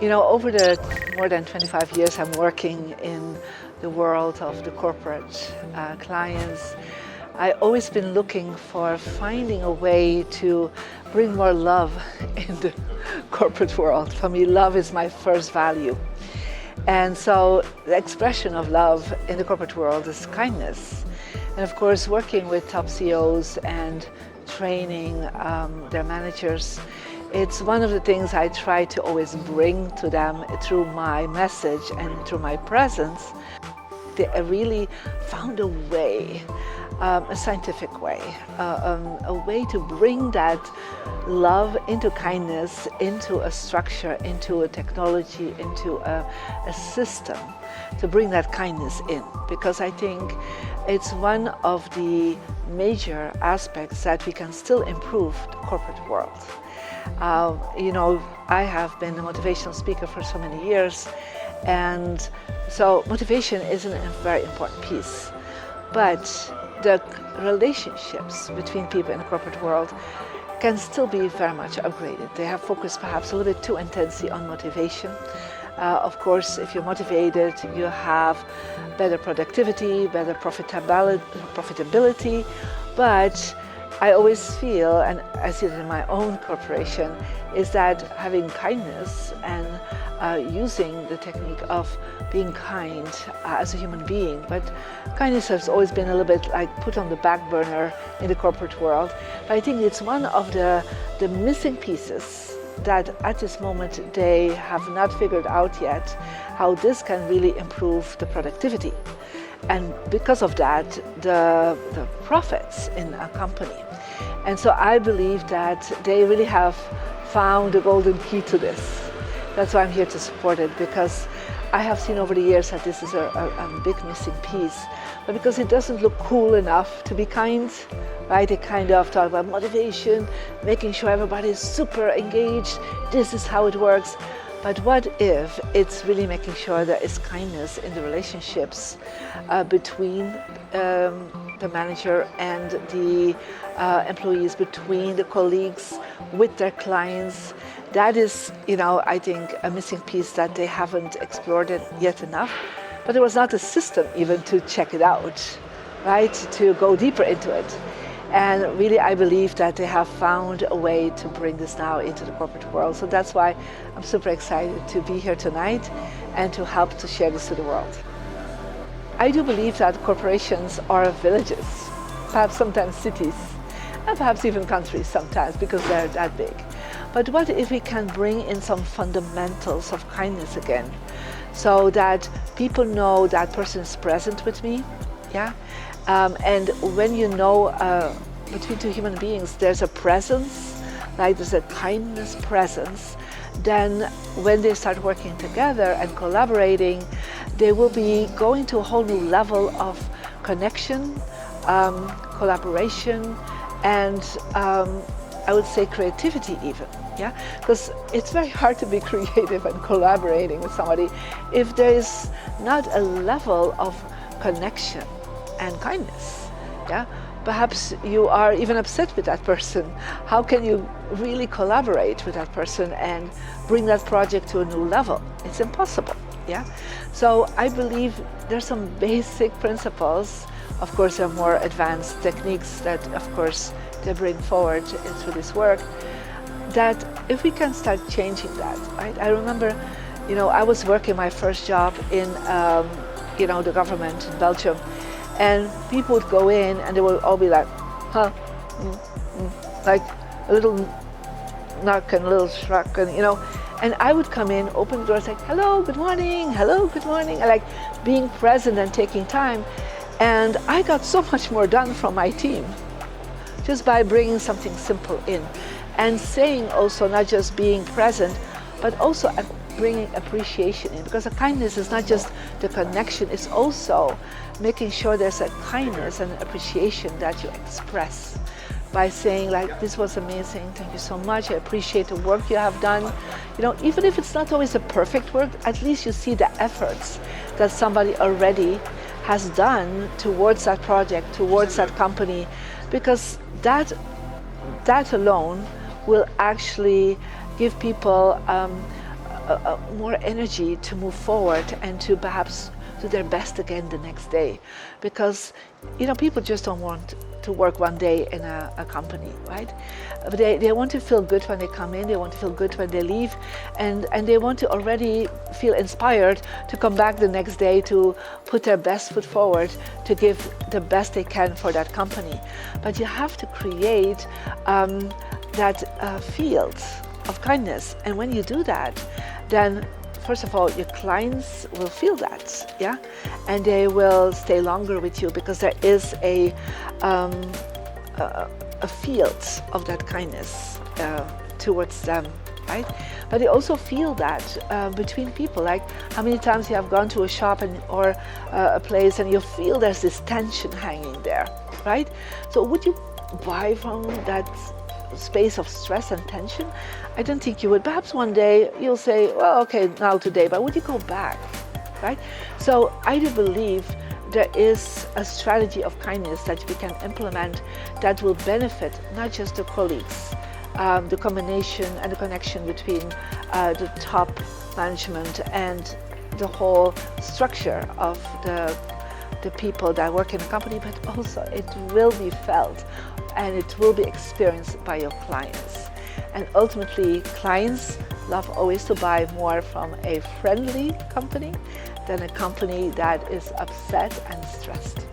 You know, over the more than 25 years I'm working in the world of the corporate clients, I've always been looking for finding a way to bring more love in the corporate world. For me, love is my first value. And so the expression of love in the corporate world is kindness. And of course, working with top CEOs and training their managers, it's one of the things I try to always bring to them through my message and through my presence. They really found a way, a scientific way, a way to bring that love into kindness, into a structure, into a technology, into a system, to bring that kindness in. Because I think it's one of the major aspects that we can still improve the corporate world. You know, I have been a motivational speaker for so many years, and so motivation is a very important piece. But the relationships between people in the corporate world can still be very much upgraded. They have focused perhaps a little bit too intensely on motivation. Of course, if you're motivated, you have better productivity, better profitability, but I always feel, and I see it in my own corporation, is that having kindness and using the technique of being kind as a human being, but kindness has always been a little bit like put on the back burner in the corporate world. But I think it's one of the missing pieces that at this moment they have not figured out yet how this can really improve the productivity. And because of that, the profits in a company. And so I believe that they really have found the golden key to this. That's why I'm here to support it, because I have seen over the years that this is a big missing piece. But because it doesn't look cool enough to be kind, right? They kind of talk about motivation, making sure everybody is super engaged. This is how it works. But what if it's really making sure there is kindness in the relationships between the manager and the employees, between the colleagues, with their clients? That is, you know, I think a missing piece that they haven't explored it yet enough. But there was not a system even to check it out, right? To go deeper into it. And really, I believe that they have found a way to bring this now into the corporate world. So that's why I'm super excited to be here tonight and to help to share this to the world. I do believe that corporations are villages, perhaps sometimes cities, and perhaps even countries sometimes, because they're that big. But what if we can bring in some fundamentals of kindness again, so that people know that person is present with me, yeah? And when you know between two human beings there's a presence, like there's a kindness presence, then when they start working together and collaborating, they will be going to a whole new level of connection, collaboration, and I would say creativity even. Yeah, because it's very hard to be creative and collaborating with somebody if there is not a level of connection and kindness. Yeah, perhaps you are even upset with that person. How can you really collaborate with that person and bring that project to a new level? It's impossible. Yeah, so I believe there's some basic principles. Of course, there are more advanced techniques that, of course, they bring forward into this work. That if we can start changing that, right? I remember, you know, I was working my first job in, you know, the government in Belgium, and people would go in and they would all be like, huh, like a little knock and a little shrug, and you know, and I would come in, open the door, say, hello, good morning, I like being present and taking time, and I got so much more done from my team just by bringing something simple in. And saying also, not just being present, but also bringing appreciation in. Because the kindness is not just the connection, it's also making sure there's a kindness and appreciation that you express by saying like, this was amazing, thank you so much, I appreciate the work you have done. You know, even if it's not always a perfect work, at least you see the efforts that somebody already has done towards that project, towards that company, because that that alone will actually give people more energy to move forward and to perhaps do their best again the next day. Because, people just don't want to work one day in a company, right? But they want to feel good when they come in, they want to feel good when they leave, and they want to already feel inspired to come back the next day to put their best foot forward, to give the best they can for that company. But you have to create that field of kindness. And when you do that, then first of all, your clients will feel that, yeah, and they will stay longer with you because there is a field of that kindness towards them, right? But they also feel that between people. Like, how many times you have gone to a shop or a place and you feel there's this tension hanging there, right? So would you buy from that space of stress and tension? I don't think you would. Perhaps one day you'll say, well, okay, now today, but would you go back, right? So I do believe there is a strategy of kindness that we can implement that will benefit not just the colleagues, the combination and the connection between the top management and the whole structure of the people that work in the company, but also it will be felt and it will be experienced by your clients. And ultimately, clients love always to buy more from a friendly company than a company that is upset and stressed.